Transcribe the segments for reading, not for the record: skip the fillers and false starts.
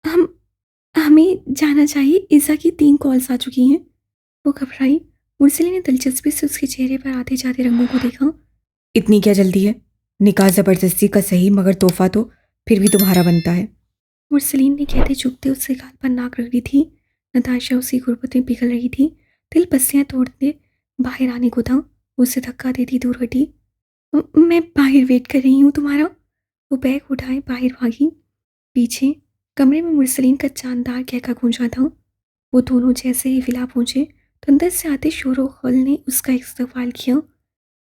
हम हमें जाना चाहिए, ईज़ा की 3 कॉल्स आ चुकी हैं। वो घबराई। मुरसली ने दिलचस्पी से उसके चेहरे पर आते-जाते रंगों को देखा। इतनी क्या जल्दी है? निकाह ज़बरदस्ती का सही, मगर तोहफ़ा तो फिर भी तुम्हारा बनता है। मुरसलीन ने कहते चुभते उसके गाल पर नाक रगड़ी थी। नताशा उसकी गुर्बत में पिघल रही थी। दिल पस्सियां तोड़ते बाहर आने को था। उसे धक्का देती दूर हटी। मैं बाहर वेट कर रही हूँ तुम्हारा। वो बैग उठाए बाहर भागी। पीछे कमरे में मुरसलीन का जानदार कहका गूंजा था। वो दोनों जैसे ही विला पहुंचे तो अंदर से आते शोर खल ने उसका इस्तकबाल किया।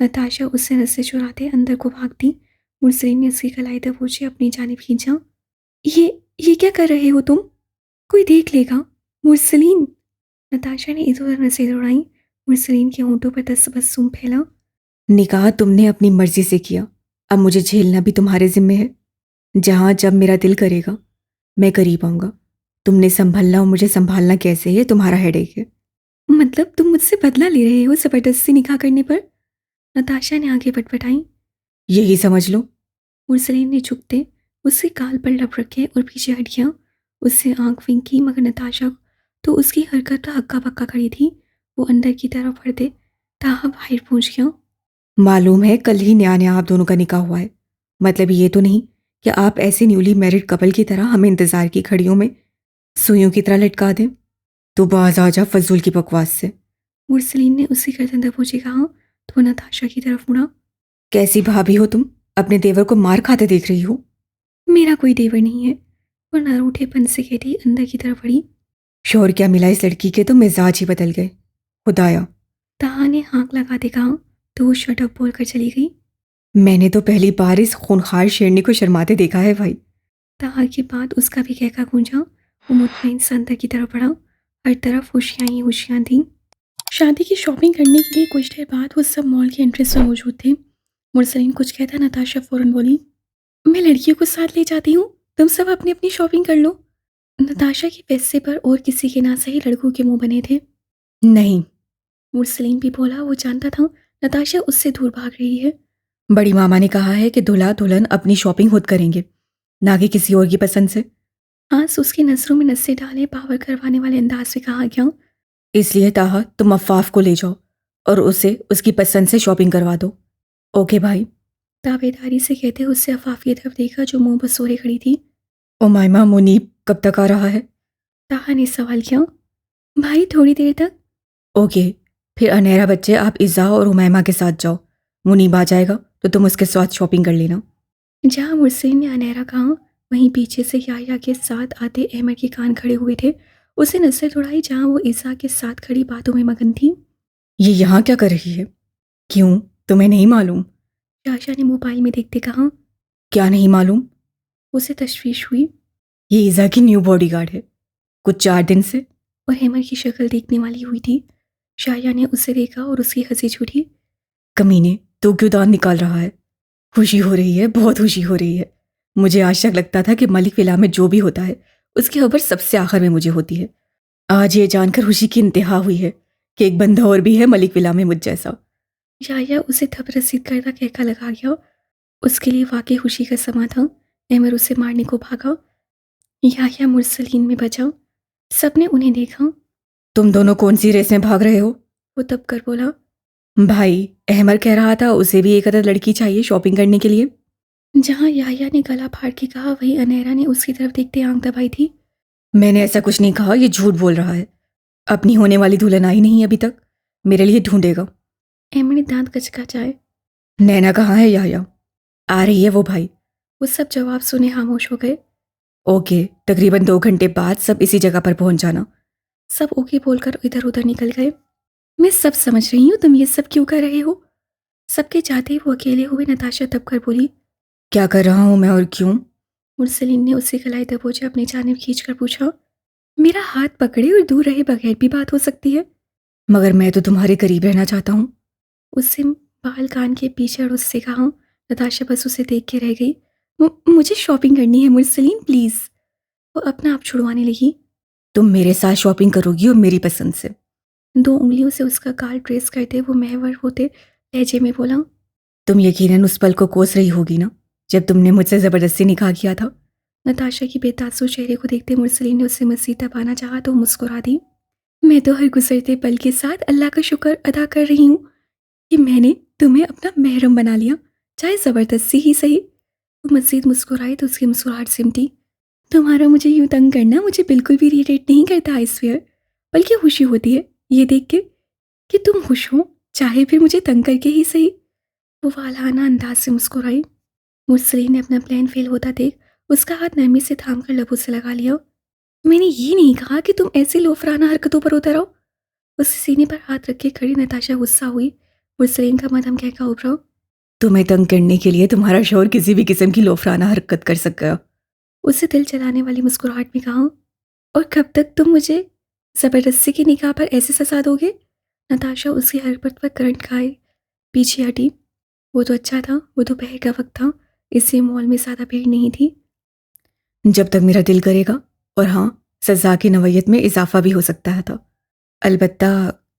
नताशा उससे रस्से चुराते अंदर को भागती। मुरसलीन ने उसकी कलाई दबोचे अपनी जानिब खींचा। ये ये क्या कर रहे हो तुम? कोई देख लेगा। मुरसलीन! नताशा ने इधर-उधर नसें दौड़ाईं। मुरसलीन के होंठों पर तबस्सुम फैला। निकाह तुमने अपनी मर्ज़ी से किया, अब मुझे झेलना भी तुम्हारे ज़िम्मे है। जहाँ जब मेरा दिल करेगा, मैं करीब आऊँगा। तुमने सँभलना और मुझे सँभालना कैसे है, तुम्हारा हेडेक है। मतलब तुम मुझसे बदला ले रहे हो ज़बरदस्ती निकाह करने पर? नताशा ने आगे पटपटाई। यही समझ लो। मुरसलीन ने झुकते उसके गाल पर लब रखे और पीछे हट गया। उससे आंख विंकी मगर नताशा तो उसकी हरकत पर हक्का-बक्का खड़ी थी। वो अंदर की तरफ बढ़ते ताहा बाहर पहुंच गया। मालूम है कल ही नया-नया आप दोनों का निकाह हुआ है। मतलब ये तो नहीं कि आप ऐसे न्यूली मैरिड कपल की तरह हमें इंतज़ार की घड़ियों में सुइयों की तरह लटका दें। तो बाज़ आ जा फ़ज़ूल की बकवास से। मुरसलीन ने उसकी गर्दन दबोचे कहा तो वो नताशा की तरफ मुड़ा। कैसी भाभी हो तुम? अपने देवर को मार खाते देख रही हो? मेरा कोई देवर नहीं है। वो नरूठेपन से कहती अंदर की तरफ बढ़ी। शौहर क्या मिला इस लड़की के, तो मिजाज ही बदल गए। खुदाया, ताहा ने हाँक लगाते कहा तो वो शटअप बोलकर चली गई। मैंने तो पहली बार इस खूंखार शेरनी को शर्माते देखा है भाई। ताहा के बाद उसका भी कहका गूंजा। वो मुतमईन से अंदर की तरफ बढ़ा। हर तरफ खुशियां ही खुशियां थीं। शादी की शॉपिंग करने के लिए कुछ देर बाद वो सब मॉल के एंट्रेंस में मौजूद थे। मुरसलीन कुछ कहता नताशा फौरन बोली, मैं लड़कियों को साथ ले जाती हूँ, तुम सब अपनी अपनी शॉपिंग कर लो। नताशा के पैसे पर और किसी के ना सही लड़कों के मुंह बने थे। नहीं, मुरसलीन भी बोला। वो जानता था नताशा उससे दूर भाग रही है। बड़ी मामा ने कहा है कि दूल्हा दुल्हन अपनी शॉपिंग खुद करेंगे, ना कि किसी और की पसंद से। आंस उसकी नजरों में नसें डाले पावर करवाने वाले अंदाज से कहा गया। इसलिए ताहा तुम अफ़ाफ को ले जाओ और उसे उसकी पसंद से शॉपिंग करवा दो। ओके भाई। दावेदारी से कहते उससे अफाफ की तरफ देखा जो मुंह बसोरे खड़ी थी। उमायमा मुनीब कब तक आ रहा है? ताहा ने सवाल किया। भाई थोड़ी देर तक। ओके, फिर अनहरा बच्चे आप इज़ा और उमैमा के साथ जाओ। मुनीब आ जाएगा तो तुम उसके साथ शॉपिंग कर लेना। जहां मुरसलीन ने अनहरा कहा वहीं पीछे से याया के साथ आते अहमद के कान खड़े हुए थे। उसे नजर दौड़ाई जहां वो ईसा के साथ खड़ी बातों में मगन थी। ये यहाँ क्या कर रही है? क्यों, तुम्हें नहीं मालूम? याया ने मोबाइल में देखते कहा। क्या नहीं मालूम? उसे तशवीश हुई। ये ईज़ा की न्यू बॉडीगार्ड है, कुछ 4 दिन से। और अहमद की शक्ल देखने वाली हुई थी। शाया ने उसे देखा और उसकी हंसी छूटी। कमीने, तू क्यों दांत निकाल रहा है? खुशी हो रही है, बहुत खुशी हो रही है। मुझे आज तक लगता था कि मलिक विला में जो भी होता है उसकी खबर सबसे आखिर में मुझे होती है। आज ये जानकर खुशी की इंतहा हुई है कि एक बंदा और भी है मलिक विला में मुझ जैसा। याया उसे थप रसीद करता कहका लगा गया। उसके लिए वाकई खुशी का समा था। अहमद उसे मारने को भागा। याया मुरसलीन में बचा। सबने उन्हें देखा। तुम दोनों कौन सी रेस में भाग रहे हो? वो तब कर बोला। भाई, अहमद कह रहा था उसे भी एक अदद लड़की चाहिए शॉपिंग करने के लिए। जहाँ याया ने गला फाड़ के कहा वहीं अनहरा ने उसकी तरफ देखते आंख दबाई थी। मैंने ऐसा कुछ नहीं कहा, ये झूठ बोल रहा है। अपनी होने वाली दुल्हन आई नहीं अभी तक, मेरे लिए ढूंढेगा। अहमद ने दांत कचकचाए। नैना कहाँ है? याया आ रही है वो भाई। वो सब जवाब सुने खामोश हो गए। ओके, तकरीबन 2 घंटे बाद सब इसी जगह पर पहुंच जाना। सब ओके बोलकर इधर उधर निकल गए। मैं सब समझ रही हूँ, तुम ये सब क्यों कर रहे हो? सबके जाते ही वो अकेले हुए नताशा तब कर बोली। क्या कर रहा हूं मैं और क्यों? मुरसलीन ने उससे गलाए दबोचे अपनी जानिब खींचकर पूछा। मेरा हाथ पकड़े और दूर रहे बगैर भी बात हो सकती है। मगर मैं तो तुम्हारे करीब रहना चाहता हूँ। उससे बाल कान के पीछे और उससे कहा। नताशा बस उसे देख के रह गई। मुझे शॉपिंग करनी है मुरसलीन प्लीज़। वो अपना आप छुड़वाने लगी। तुम मेरे साथ शॉपिंग करोगी और मेरी पसंद से। दो उंगलियों से उसका गाल ट्रेस करते वो महवर होते लहजे में बोला। तुम यकीनन उस पल को कोस रही होगी ना, जब तुमने मुझसे ज़बरदस्ती निकाह किया था। नताशा की बेतासुर चेहरे को देखते मुरसलीन ने उससे मज़ीद दबाना चाहा तो मुस्कुरा दी। मैं तो हर गुजरते पल के साथ अल्लाह का शुक्र अदा कर रही हूँ कि मैंने तुम्हें अपना महरम बना लिया, चाहे ज़बरदस्ती ही सही। वो मज़ीद मुस्कुराई तो उसकी मुस्कुराहट सिमटी। तुम्हारा मुझे यूँ तंग करना मुझे बिल्कुल भी इरिटेट नहीं करता आइसफियर, बल्कि खुशी होती है ये देख के कि तुम खुश हो, चाहे फिर मुझे तंग करके ही सही। वो वालहाना अंदाज से मुस्कुराई। मुरसलीन ने अपना प्लान फेल होता देख उसका हाथ नरमी से थाम कर लबों से लगा लिया। मैंने ये नहीं कहा कि तुम ऐसी लोफराना हरकतों पर उतर आओ। उसके सीने पर हाथ रख के खड़ी नताशा गुस्सा हुई। मुरसलीन का मदम कहकर उभरा। तुम्हें तंग करने के लिए तुम्हारा शौहर किसी भी किस्म की लोफराना हरकत कर सकता। उससे दिल चलाने वाली मुस्कुराहट में कहा। और कब तक तुम मुझे ज़बरदस्ती की निगाह पर ऐसे सजा दोगे? नताशा उसकी हरकत पर करंट खाए पीछे हटी। वो तो अच्छा था, वो दोपहर का वक्त था, इसलिए मॉल में ज़्यादा भीड़ नहीं थी। जब तक मेरा दिल करेगा, और हाँ, सजा की नवैयत में इजाफा भी हो सकता था। अलबत्ता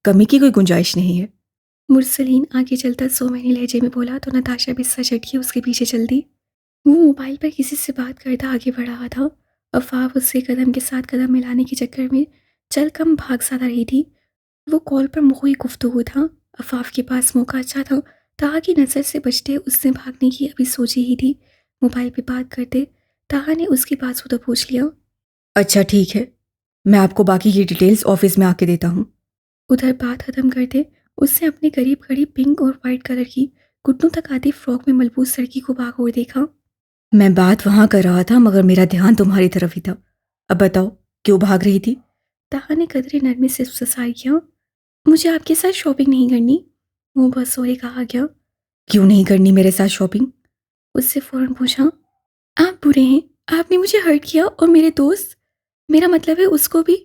कमी की कोई गुंजाइश नहीं है। मुरसलीन आगे चलता सोमैनी लहजे में बोला तो नताशा भी सच हटके उसके पीछे चल दी। वो मोबाइल पर किसी से बात करता आगे बढ़ रहा था। अफवाह उससे कदम के साथ कदम मिलाने के चक्कर में चल कम भाग सा रही थी। वो कॉल पर मुखी गुफ्तगू था। अफाफ के पास मौका अच्छा था, ताहा की नज़र से बचते उसने भागने की अभी सोची ही थी। मोबाइल पे बात करते ताहा ने उसकी बात तो पूछ लिया। अच्छा ठीक है, मैं आपको बाकी की डिटेल्स ऑफिस में आके देता हूँ। उधर बात खत्म करते उसने अपने करीब खड़ी पिंक और वाइट कलर की घुटनों तक आती फ्रॉक में मलबूस लड़की को भागोड़ देखा। मैं बात वहाँ कर रहा था मगर मेरा ध्यान तुम्हारी तरफ ही था। अब बताओ क्यों भाग रही थी? ताहा ने कदरे नरमी से ससाई किया। मुझे आपके साथ शॉपिंग नहीं करनी, मुंह बस सोरे कहा गया। क्यों नहीं करनी मेरे साथ शॉपिंग? उससे फौरन पूछा। आप बुरे हैं, आपने मुझे हर्ट किया और मेरे दोस्त, मेरा मतलब है उसको भी।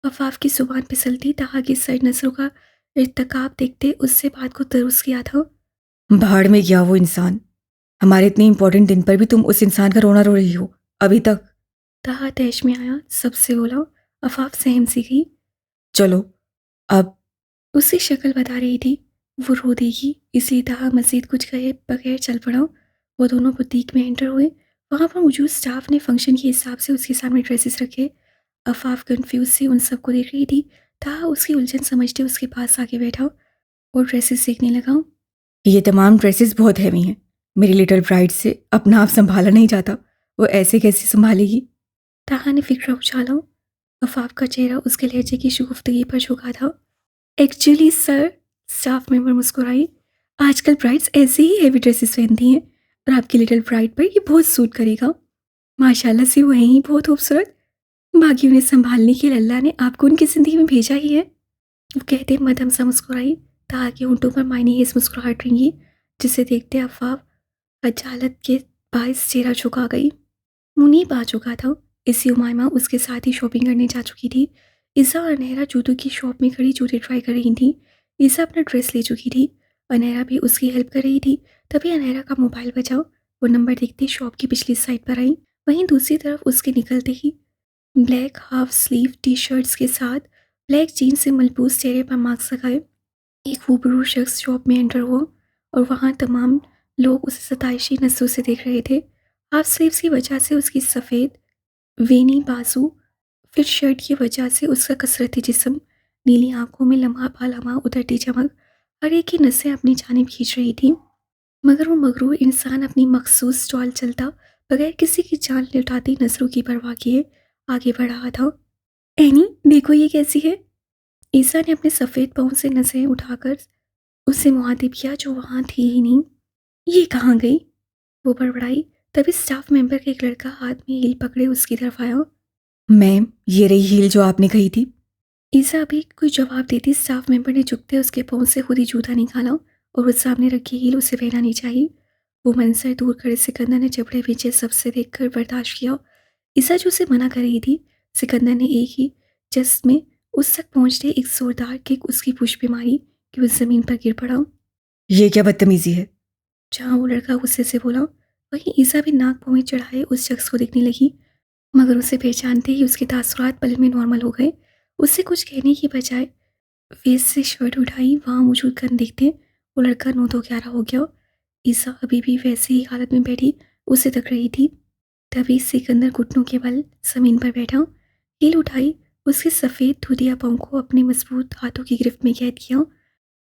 अफाफ की जुबान फिसलती ताहा की सर नजरों का इर्तकाब देखते उससे बात को दुरुस्त किया था। भाड़ में गया वो इंसान। हमारे इतने इंपॉर्टेंट दिन पर भी तुम उस इंसान का रोना रो रही हो अभी तक। ताहा तैश में आया, सबसे बोला। अफाफ सहम सी गई। चलो अब। उसकी शक्ल बता रही थी वो रो देगी, इसलिए ताहा मजीद कुछ कहे बगैर चल पड़ा। वो दोनों बुटीक में एंटर हुए। वहाँ पर मौजूद स्टाफ ने फंक्शन के हिसाब से उसके सामने ड्रेसेस रखे। अफाफ कंफ्यूज से उन सबको देख रही थी। ताहा उसकी उलझन समझते उसके पास आके बैठा और ड्रेसेस देखने लगा। ये तमाम ड्रेसेस बहुत हैवी हैं। मेरी लिटिल ब्राइड से अपना आप संभाला नहीं जाता, वो ऐसे कैसे संभालेगी? ताहा ने फिक्र उछाला। अफाफ का चेहरा उसके लहजे की शुगुफ्तगी पर झुका था। एक्चुअली सर, स्टाफ मेंबर मुस्कुराई, आजकल ब्राइड्स ऐसे ही हेवी ड्रेसेस पहनती हैं और आपकी लिटिल ब्राइड पर ये बहुत सूट करेगा। माशाल्लाह से वो हैं ही बहुत खूबसूरत। बाकी उन्हें संभालने के लिए अल्लाह ने आपको उनकी ज़िंदगी में भेजा ही है। वो कहते मदम सा मुस्कुराई। ताहा के होंठों पर मायने हेज मुस्कुराहट रेंगी, जिसे देखते अफाफ अजालत के बायस चेहरा झुका गई। मुनीब आ चुका था। इसी उमायमा उसके साथ ही शॉपिंग करने जा चुकी थी। ईसा और अनहरा जूतों की शॉप में खड़ी जूते ट्राई कर रही थी। ईसा अपना ड्रेस ले चुकी थी, अनहरा भी उसकी हेल्प कर रही थी। तभी अनहरा का मोबाइल बजा। वो नंबर देखते शॉप की पिछली साइड पर आई। वहीं दूसरी तरफ उसके निकलते ही black half sleeve T shirts के साथ ब्लैक जीन्स से मलबूस चेहरे पर मास्क लगाए एक खूबरू शख्स शॉप में एंटर हुआ और वहाँ तमाम लोग उसे सताइशी नजरों से देख रहे थे। हाफ स्लीव्स की वजह से उसकी सफ़ेद वेनी बाजू, फिर शर्ट की वजह से उसका कसरती जिस्म, नीली आंखों में लम्हा पा लम्हा उतरती चमक, हर एक की नसें अपनी जानिब खींच रही थी। मगर वो मगरूर इंसान अपनी मखसूस स्टॉल चलता बगैर किसी की जान लुटाती नजरों की परवाह किए आगे बढ़ रहा था। एनी देखो ये कैसी है। ईसा ने अपने सफ़ेद पाँव से नसें उठाकर उससे मुखातिब किया जो वहाँ थी ही नहीं। ये कहाँ गई? वो बड़बड़ाई। तभी स्टाफ मेंबर का एक लड़का हाथ में हील पकड़े उसकी तरफ आया। मैम, ये रही हील जो आपने कही थी। ईसा अभी कोई जवाब देती स्टाफ मेंबर ने झुकते उसके पाँव से खुद ही जूता निकाला और उस सामने रखी हील उसे पहनानी चाहिए। वो मंजर दूर खड़े सिकंदर ने जबड़े पीछे सबसे देखकर बर्दाश्त किया। ईसा जो उसे मना कर रही थी, सिकंदर ने एक ही जस्ट में उस तक पहुंचते एक जोरदार किक उसकी पुश पे मारी कि वो जमीन पर गिर पड़ा। ये क्या बदतमीजी है? जहाँ वो लड़का गुस्से से बोला, वहीं ईसा भी नाक पाँव में चढ़ाए उस शख्स को देखने लगी। मगर उसे पहचानते ही उसके तासुरात पल में नॉर्मल हो गए। उससे कुछ कहने की बजाय फेस से शर्ट उठाई, वहाँ मौजूद गन देखते वो लड़का 9 तो 11 हो गया। ईसा अभी भी वैसे ही हालत में बैठी उसे तक रही थी। तभी सिकंदर घुटनों के बल जमीन पर बैठा, हील उठाई, उसके सफ़ेद धुतिया पाँव को अपने मजबूत हाथों की गिरफ्त में कैद किया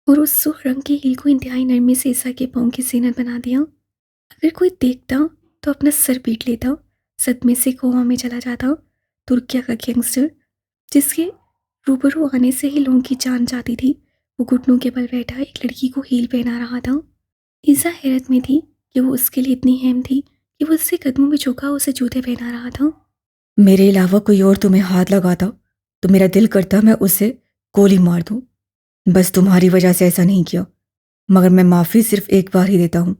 और उस सुर्ख रंग की हील को इंतहाई नरमी से ईसा के पाँव की जीनत बना दिया। अगर कोई देखता तो अपना सर पीट लेता, सदमे से कोमा में चला जाता। तुर्किया का गैंगस्टर जिसके रूबरू आने से ही लोगों की जान जाती थी, वो घुटनों के बल बैठा एक लड़की को हील पहना रहा था। ईसा हैरत में थी कि वो उसके लिए इतनी अहम थी कि वो उससे कदमों में झुका उसे जूते पहना रहा था। मेरे अलावा कोई और तुम्हें हाथ लगाता तो मेरा दिल करता मैं उसे गोली मार दूं। बस तुम्हारी वजह से ऐसा नहीं किया, मगर मैं माफ़ी सिर्फ एक बार ही देता हूँ,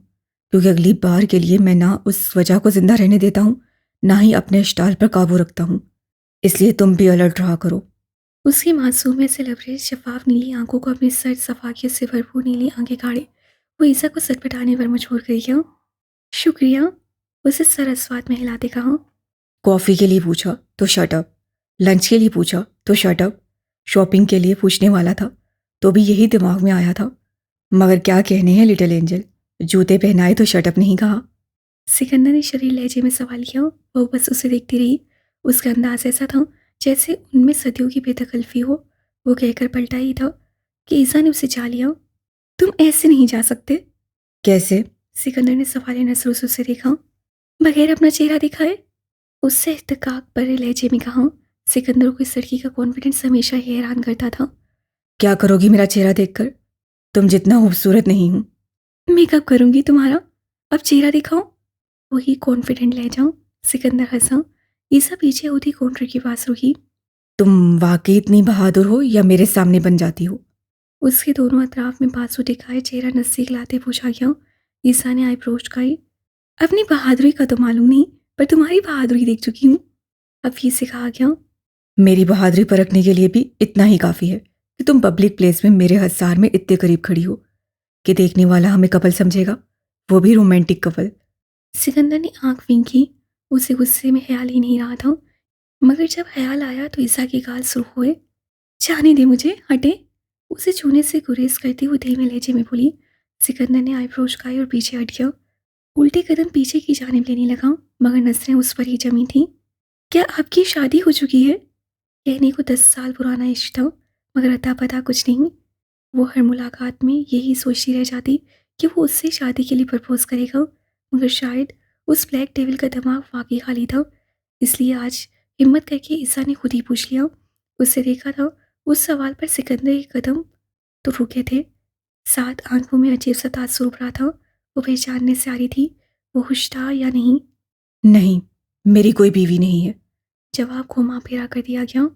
क्योंकि अगली बार के लिए मैं ना उस वजह को जिंदा रहने देता हूँ, ना ही अपने स्टाइल पर काबू रखता हूँ। इसलिए तुम भी अलर्ट रहा करो। उसकी मासूम से लबरेज शफाफ नीली आंखों को अपनी सर्द सफाकियत से भरपूर नीली आंखें गाड़े वो ईसा को सटपटाने पर मजबूर कर गया। शुक्रिया, उसे सरस्वाद में हिलाते कहा। कॉफ़ी के लिए पूछा तो शट अप, लंच के लिए पूछा तो शट अप, शॉपिंग के लिए पूछने वाला था तो भी यही दिमाग में आया था, मगर क्या कहने हैं लिटिल एंजल, जूते पहनाए तो शट अप नहीं कहा। सिकंदर ने शरीर लहजे में सवाल किया। वो बस उसे देखती रही। उसका अंदाज ऐसा था जैसे उनमें सदियों की बेदखलफी हो। वो कहकर पलटा ही था कि ईसा ने उसे जा लिया। तुम ऐसे नहीं जा सकते। कैसे? सिकंदर ने सवाल नजरों से उसे देखा, बगैर अपना चेहरा दिखाए। उससे इत्तेकाक भरे लहजे में कहा। सिकंदर को इस लड़की का कॉन्फिडेंस हमेशा ही हैरान करता था। क्या करोगी मेरा चेहरा देखकर? तुम जितना खूबसूरत नहीं हूं। मेकअप करूंगी तुम्हारा, अब चेहरा दिखाओ। वही कॉन्फिडेंट लहजा। सिकंदर हंसा। ईसा पीछे होती काउंटर के पास रुकी। तुम वाकई इतनी बहादुर हो या मेरे सामने बन जाती हो? उसके दोनों अतराफ में बाजू दिखाए चेहरा नजदीक लाते पूछा गया। ईसा ने आईब्रोज झुकाई। अपनी बहादुरी का तो मालूम नहीं, पर तुम्हारी बहादुरी देख चुकी हूँ, अब ये से कहा गया। मेरी बहादुरी परखने के लिए भी इतना ही काफ़ी है कि तुम पब्लिक प्लेस में मेरे हजार में इतने करीब खड़ी हो कि देखने वाला हमें कपल समझेगा, वो भी रोमांटिक कपल। सिकंदर ने आंख विंकी। उसे गुस्से में ख्याल ही नहीं रहा था, मगर जब ख्याल आया तो ईसा के गाल सुर्ख हुए। जाने दे मुझे, हटे। उसे छूने से गुरेज करती हुई धीमे लहजे में बोली। सिकंदर ने आईब्रोज झुकाई और पीछे हट गया। उल्टे कदम पीछे की जानिब लेने लगा, मगर नजरें उस पर ही जमी थीं। क्या आपकी शादी हो चुकी है? कहने को 10 साल पुराना इश्क था, मगर अता पता कुछ नहीं। वो हर मुलाकात में यही सोचती रह जाती कि वो उससे शादी के लिए प्रपोज करेगा, मगर शायद उस ब्लैक डेविल का दिमाग वाकई खाली था। इसलिए आज हिम्मत करके ईसा ने खुद ही पूछ लिया। उससे देखा था उस सवाल पर सिकंदर के कदम तो रुके थे, साथ आंखों में अजीब सा तासुर उभरा था। वो पहचानने से आ रही थी वो खुश था या नहीं। नहीं, मेरी कोई बीवी नहीं है। जवाब घुमा फिरा कर दिया गया।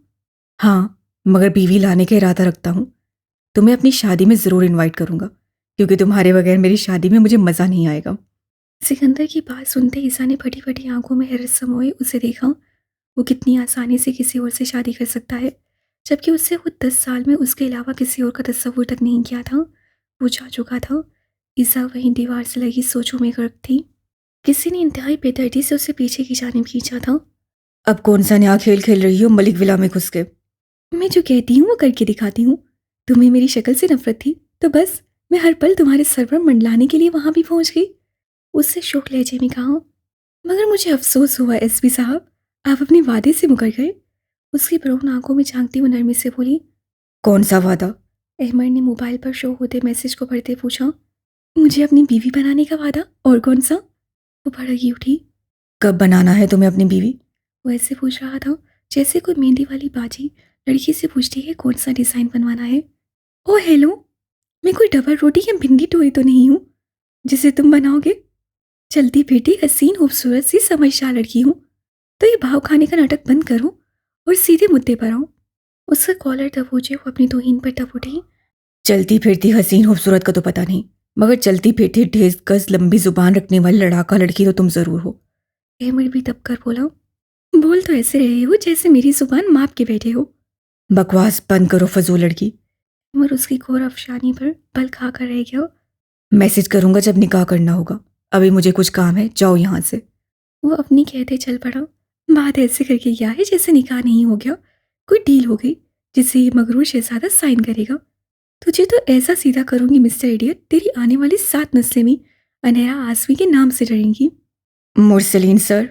हाँ, मगर बीवी लाने का इरादा रखता हूँ। तुम्हें अपनी शादी में ज़रूर इनवाइट करूँगा, क्योंकि तुम्हारे बगैर मेरी शादी में मुझे मज़ा नहीं आएगा। सिकंदर की बात सुनते ईसा ने फटी फटी आंखों में हैरत समोए उसे देखा। वो कितनी आसानी से किसी और से शादी कर सकता है, जबकि उससे खुद 10 साल में उसके अलावा किसी और का तस्वुर तक नहीं किया था। वो जा चुका था। ईसा वहीं दीवार से लगी सोचों में गर्क थी। किसी ने इंतहाई बेदर्दी से उसे पीछे की जानिब खींचा था। अब कौन सा नया खेल खेल रही हो मलिक विला में घुस के? मैं जो कहती हूँ वो करके दिखाती हूँ। तुम्हें मेरी शक्ल से नफरत थी तो बस मैं हर पल तुम्हारे सर पर मंडलाने के लिए वहां भी पहुंच गई। उससे शोक लहजे में कहा। मगर मुझे अफसोस हुआ एसपी साहब, आप अपने वादे से मुकर गए। उसकी ब्राउन आंखों में झांकती हुई नरमी से बोली। कौन सा वादा? अहमद ने मोबाइल पर शो होते मैसेज को पढ़ते पूछा। मुझे अपनी बीवी बनाने का वादा, और कौन सा? वो भड़की उठी। कब बनाना है तुम्हें अपनी बीवी? वो ऐसे पूछ रहा था जैसे कोई मेहंदी वाली बाजी लड़की से पूछती है कौन सा डिज़ाइन बनवाना है। ओ हेलो, मैं कोई डबल रोटी या भिंडी टोरी तो नहीं हूँ जिसे तुम बनाओगे। चलती फिरती हसीन खूबसूरत सी समझदार लड़की हूँ। तो ये भाव खाने का नाटक बंद करो और सीधे मुद्दे पर आओ। उसका कॉलर दबोचे वो अपनी तौहीन पर दब उठी। चलती फिरती हसीन खूबसूरत का तो पता नहीं, मगर चलती फिरती ढेर गज लंबी जुबान रखने वाली लड़ाका लड़की तो तुम जरूर हो। अहमद भी दबकर बोला। बोल तो ऐसे रहे हो जैसे मेरी जुबान माप के बैठे हो। बकवास बंद करो फजूल लड़की। अमर उसकी घोर अफशानी पर बल खाकर रह गया। मैसेज करूंगा जब निकाह करना होगा, अभी मुझे कुछ काम है, जाओ यहाँ से। वो अपनी कहते चल पड़ा। बात ऐसे करके क्या है जैसे निकाह नहीं हो गया, कोई डील हो गई जिससे ये मगरूर शहजादा साइन करेगा। तुझे तो ऐसा सीधा करूंगी मिस्टर इडियट, तेरी आने वाली 7 नस्लें में अनहरा आसवी के नाम से डरेंगी। मुरसलीन सर।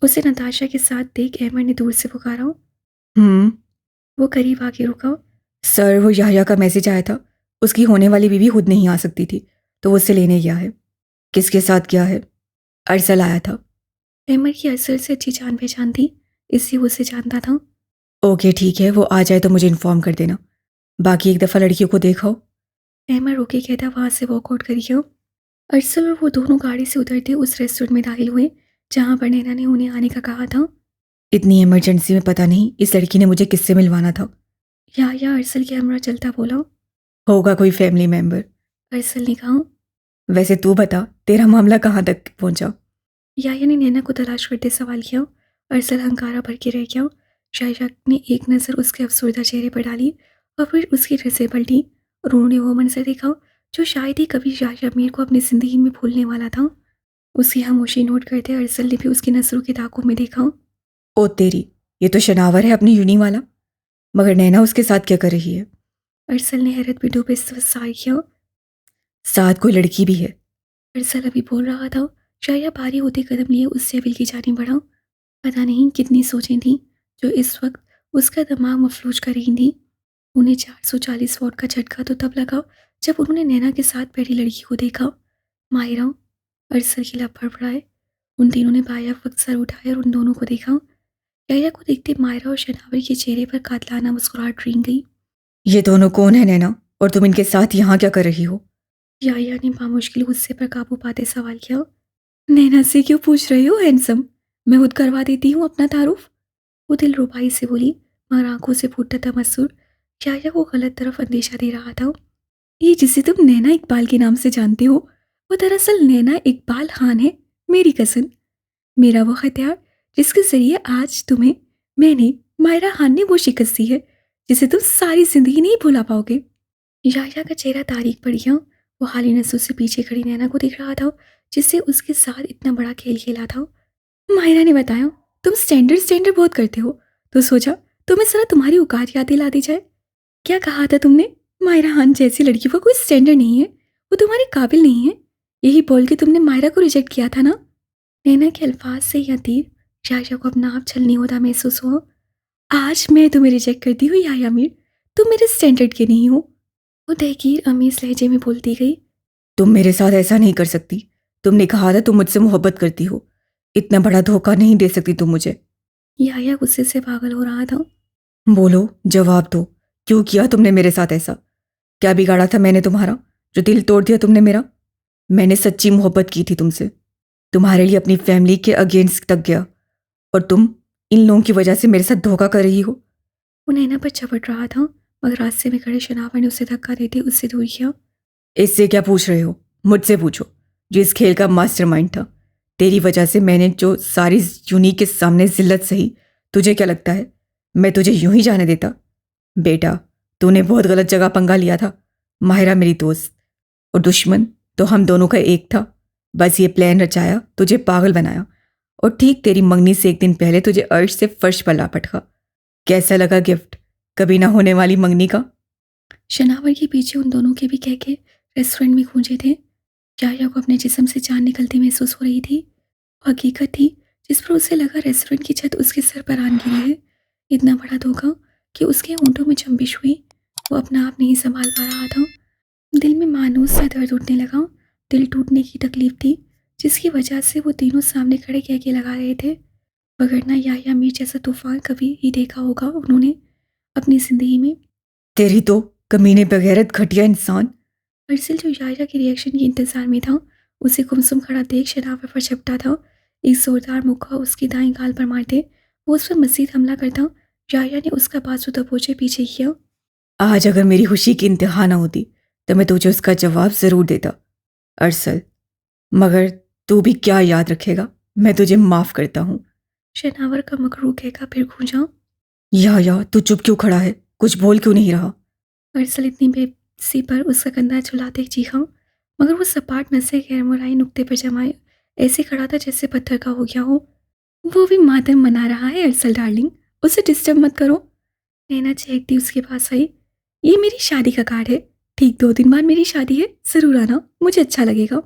उसे नताशा के साथ देख अहमद ने दूर से पुकारा। वो करीब आके रुका। सर, वो याह्या का मैसेज आया था। उसकी होने वाली बीवी खुद नहीं आ सकती थी, तो वो उससे लेने गया है। किसके साथ गया है? अरसल आया था। अहमद की अरसल से अच्छी जान पहचान थी, इसलिए वो उसे जानता था। ओके ठीक है, वो आ जाए तो मुझे इन्फॉर्म कर देना। बाकी एक दफ़ा लड़कियों को देखो। अहमद रोके कहता वहां से वॉकआउट कर गया। अरसल और वो दोनों गाड़ी से उतरते उस रेस्टोरेंट में दाखिल हुए जहां पर नैना ने उन्हें आने का कहा था। इतनी इमरजेंसी में पता नहीं इस लड़की ने मुझे किससे मिलवाना था। या अरसल के हमरा चलता बोला। होगा कोई फैमिली मेंबर। अरसल ने कहा। वैसे तू बता, तेरा मामला कहाँ तक पहुंचा? याया ने नैना को तलाश करते सवाल किया। अरसल हंकारा भर के रह गया। शायशा ने एक नज़र उसके अफसरदा चेहरे पर डाली और फिर उसकी ड्रेसें पलटी और उन्होंने वो मंजर देखा जो शायद ही कभी शायशा मीर को अपनी ज़िंदगी में भूलने वाला था। उसकी खामोशी नोट करते अरसल ने भी उसकी नज़रों की ताकों में देखा। ओ तेरी, ये तो शनावर है अपनी यूनी वाला। मगर नैना उसके साथ क्या कर रही है? अरसल ने हैरत में डूबे सवाल किया। साथ कोई लड़की भी है? अरसल अभी बोल रहा था, शाया भारी होते कदम लिए उससे अविल की जानी बढ़ा। पता नहीं कितनी सोचें थीं जो इस वक्त उसका दिमाग मफलूज कर रही थी। उन्हें 440 वॉट का झटका तो तब लगा जब उन्होंने नैना के साथ बैठी लड़की को देखा। माहिरा। अरसल की लब फड़फड़ाए। उन तीनों ने बायाब वक्त सर उठाया और उन दोनों को देखा। याया को देखते माहिरा और शनावर के चेहरे पर कातलाना मुस्कुराहट रेंग गई। ये दोनों कौन है नैना, और तुम इनके साथ यहाँ क्या कर रही हो? याया ने बामुश्किल गुस्से पर काबू पाते सवाल किया। नैना से क्यों पूछ रहे हो हैंडसम? मैं खुद करवा देती हूँ अपना तारुफ। वो दिल रुबाई से बोली मगर आंखों से फूटता तमस्सुर याया को गलत तरफ अंदेशा दे रहा था। ये जिसे तुम नैना इकबाल के नाम से जानते हो वो दरअसल नैना इकबाल खान है, मेरी कज़न। मेरा वो हथियार जिसके जरिए आज तुम्हें मैंने मायरा खान ने वो शिकस्त दी है जिसे तुम सारी जिंदगी नहीं भुला पाओगे। याया का चेहरा तारीख पड़ गया। वो हाली नसों से पीछे खड़ी नैना को देख रहा था जिससे उसके साथ इतना बड़ा खेल खेला था। मायरा ने बताया तुम स्टैंडर्ड स्टैंडर्ड बहुत करते हो, तो सोचा तुम्हें जरा तुम्हारी औकात याद दिला दी जाए। क्या कहा था तुमने? मायरा खान जैसी लड़की का कोई स्टैंडर्ड नहीं है, वो तुम्हारे काबिल नहीं है, यही बोल के तुमने मायरा को रिजेक्ट किया था ना। नैना के अल्फाज से यह तीर शायशा को अपना आप छलनी होता महसूस हुआ। आज मैं तुम्हें रिजेक्ट करती हूँ याया मीर, तुम मेरे स्टैंडर्ड के नहीं हो। वो तहकीर अमीज लहजे में बोलती गई। तुम मेरे साथ ऐसा नहीं कर सकती। तुमने कहा था तुम मुझसे मोहब्बत करती हो। इतना बड़ा धोखा नहीं दे सकती तुम मुझे। याया गुस्से से पागल हो रहा था। बोलो, जवाब दो। क्यों किया तुमने मेरे साथ ऐसा? क्या बिगाड़ा था मैंने तुम्हारा जो दिल तोड़ दिया तुमने मेरा? मैंने सच्ची मोहब्बत की थी तुमसे, तुम्हारे लिए अपनी फैमिली के अगेंस्ट तक गया, और तुम इन लोगों की वजह से मेरे साथ धोखा कर रही हो। वो नैना पर झपट रहा था मगर रास्ते में खड़े शनावर ने उसे धक्का देते उससे दूर किया। इससे क्या पूछ रहे हो? मुझसे पूछो, जो इस खेल का मास्टरमाइंड था। तेरी वजह से मैंने जो सारी यूनी के सामने जिल्लत सही, तुझे क्या लगता है मैं तुझे यूं ही जाने देता? बेटा, तूने बहुत गलत जगह पंगा लिया था। माहिरा मेरी दोस्त, और दुश्मन तो हम दोनों का एक था। बस ये प्लान रचाया, तुझे पागल बनाया, और ठीक तेरी मंगनी से एक दिन पहले तुझे अर्श से फर्श पर ला पटका। कैसा लगा गिफ्ट, कभी ना होने वाली मंगनी का? शनावर के पीछे उन दोनों के भी कहके रेस्टोरेंट में गूंजे थे। याया को अपने जिस्म से जान निकलती महसूस हो रही थी। वो हकीकत थी जिस पर उसे लगा रेस्टोरेंट की छत उसके सर पर आन गिरी है। इतना बड़ा धोखा कि उसके होंठों में चंबिश हुई। वो अपना आप नहीं संभाल पा रहा था। दिल में मानूस सा दर्द उठने लगा। दिल टूटने की तकलीफ थी जिसकी वजह से वो तीनों सामने खड़े कहके लगा रहे थे। वगरना याया मीर जैसा तूफान कभी ही देखा होगा उन्होंने अपनी जिंदगी में। तेरी तो कमीने बगैरत घटिया इंसान। अरसल जो याया के रिएक्शन के इंतजार में था उसे गुमसुम खड़ा देख शनावर पर झपटा था। एक जोरदार मुक्का उसकी दाएं गाल पर मारते वो उस पर मजीद हमला करता। याया ने उसका बाजू दबोचे पीछे किया। आज अगर मेरी खुशी की इंतहा ना होती तो मैं तुझे उसका जवाब जरूर देता अरसल, मगर तू भी क्या याद रखेगा, मैं तुझे माफ करता हूँ। शनावर का मकरू कहका फिर गूंजा। या तू चुप क्यों खड़ा है, कुछ बोल क्यों नहीं रहा? अरसल इतनी बेबसी पर उसका कंधा झुलाते चीखा मगर वो सपाट नसें गैर मुराई नुक्ते पर जमाए ऐसे खड़ा था जैसे पत्थर का हो गया हो। वो भी मातम मना रहा है अरसल डार्लिंग, उसे डिस्टर्ब मत करो। नैना चहकती उसके पास आई। ये मेरी शादी का कार्ड है, ठीक 2 दिन बाद मेरी शादी है, जरूर आना, मुझे अच्छा लगेगा।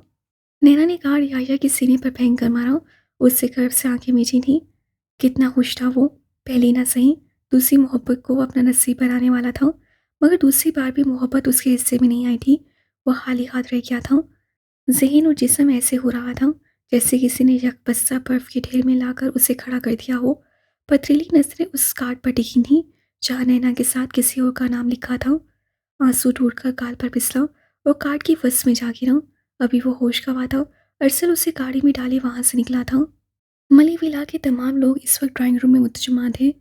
नैना ने कार्ड याया के सीने पर फेंक कर मारा उससे गर्व से आंखें मीची थी। कितना खुश था वो, पहली ना सही दूसरी मोहब्बत को अपना नसीब बनाने वाला था, मगर दूसरी बार भी मोहब्बत उसके हिस्से में नहीं आई थी। वो खाली हाथ रह गया था। ज़हन और जिस्म ऐसे हो रहा था जैसे किसी ने यकबस्ता बर्फ के ढेर में लाकर उसे खड़ा कर दिया हो। पथरीली नजरें उस कार्ड पर टिकी थीं जहाँ नैना के साथ किसी और का नाम लिखा था। आंसू टूटकर गाल पर फिसला और कार्ड की वस में जा गिरा। अभी वो होश गंवा था। अरसल उसे गाड़ी में डाले वहां से निकला था। मली विला के तमाम लोग इस वक्त ड्राइंग रूम में मुतजमा थे।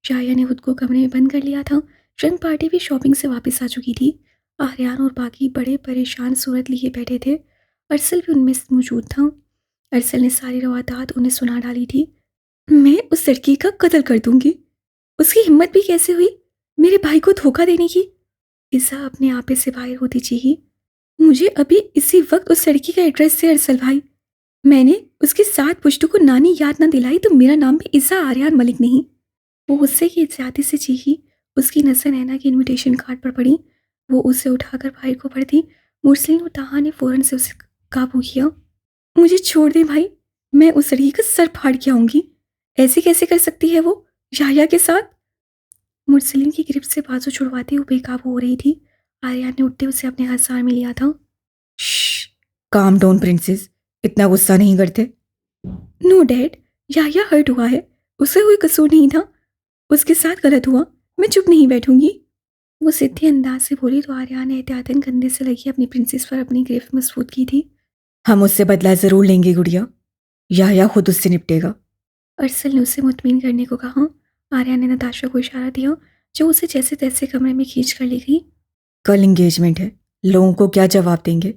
शाया ने खुद को कमरे में बंद कर लिया था। रंग पार्टी भी शॉपिंग से वापस आ चुकी थी। आर्यान और बाकी बड़े परेशान सूरत लिए बैठे थे। अरसल भी उनमें मौजूद था। अरसल ने सारी रवादात उन्हें सुना डाली थी। मैं उस लड़की का कत्ल कर दूंगी। उसकी हिम्मत भी कैसे हुई मेरे भाई को धोखा देने की। ईसा अपने आपे से बाहर होती चीखी। मुझे अभी इसी वक्त उस लड़की का एड्रेस से अरसल भाई। मैंने उसके 7 पुश्तों को नानी याद ना दिलाई तो मेरा नाम भी ईसा आर्यान मलिक नहीं। वो गुस्से की ज्यादा से चीखी। उसकी नजर नैना की इनविटेशन कार्ड पर पड़ी। वो उसे उठाकर बाहर को बढ़ती। मुरसलीन और ताहा ने फौरन से उसे काबू किया। मुझे छोड़ दे भाई, मैं उस लड़की का सर फाड़ के आऊंगी। ऐसे कैसे कर सकती है वो याया के साथ। मुरसलीन की गिरफ्त से बाजू छुड़वाती वो बेकाबू हो रही थी। आर्यान ने उठते उसे अपने हसार में लिया था। काम डाउन प्रिंसेस, इतना गुस्सा नहीं करते। नो डैड, याया हर्ट हुआ है, उसका कोई कसूर नहीं था। उसके साथ गलत हुआ, मैं चुप नहीं बैठूंगी। वो सीधे अंदाज से बोली तो आर्यान ने एहतियातन कंधे से लगी अपनी प्रिंसेस पर अपनी गिरफ्त मजबूत की थी। हम उससे बदला जरूर लेंगे गुड़िया, या खुद उससे निपटेगा। अरसल ने उसे मुतमिन करने को कहा। आर्या ने नताशा को इशारा दिया जो उसे जैसे तैसे कमरे में खींच कर ले गई। कल इंगेजमेंट है, लोगों को क्या जवाब देंगे।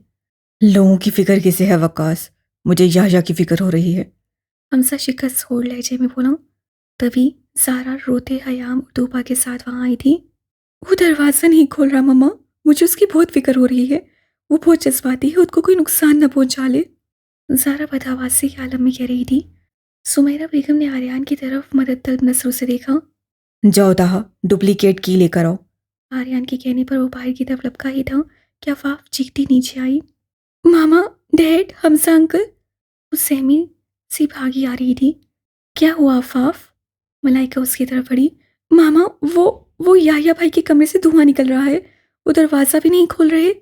लोगों की फिक्र किसे है वकास, मुझे या की फिक्र हो रही है। हमसा शिकस्त होड़ लहजे में बोला। तभी सारा रोते हयाम और तूबा के साथ वहां आई थी। वो दरवाज़ा नहीं खोल रहा मम्मा, मुझे उसकी बहुत फिक्र हो रही है। वो बहुत जज्बाती है, उसको कोई नुकसान न पहुंचा ले। ज़ारा बदहवासी के आलम में कह रही थी। सुमैरा बेगम ने आर्यान की तरफ मदद तलब नजरों से देखा। जाओ ताहा, डुप्लीकेट की लेकर आओ। आर्यान के कहने पर वो बाहर की तरफ लपका ही था कि आफाफ चीखती नीचे आई। मामा, डैड, हमसा अंकल। वो सहमी सी भागी आ रही थी। क्या हुआ आफाफ? मलाइका उसकी तरफ बढ़ी। मामा, वो याया भाई के कमरे से धुआं निकल रहा है, वो दरवाज़ा भी नहीं खोल रहे।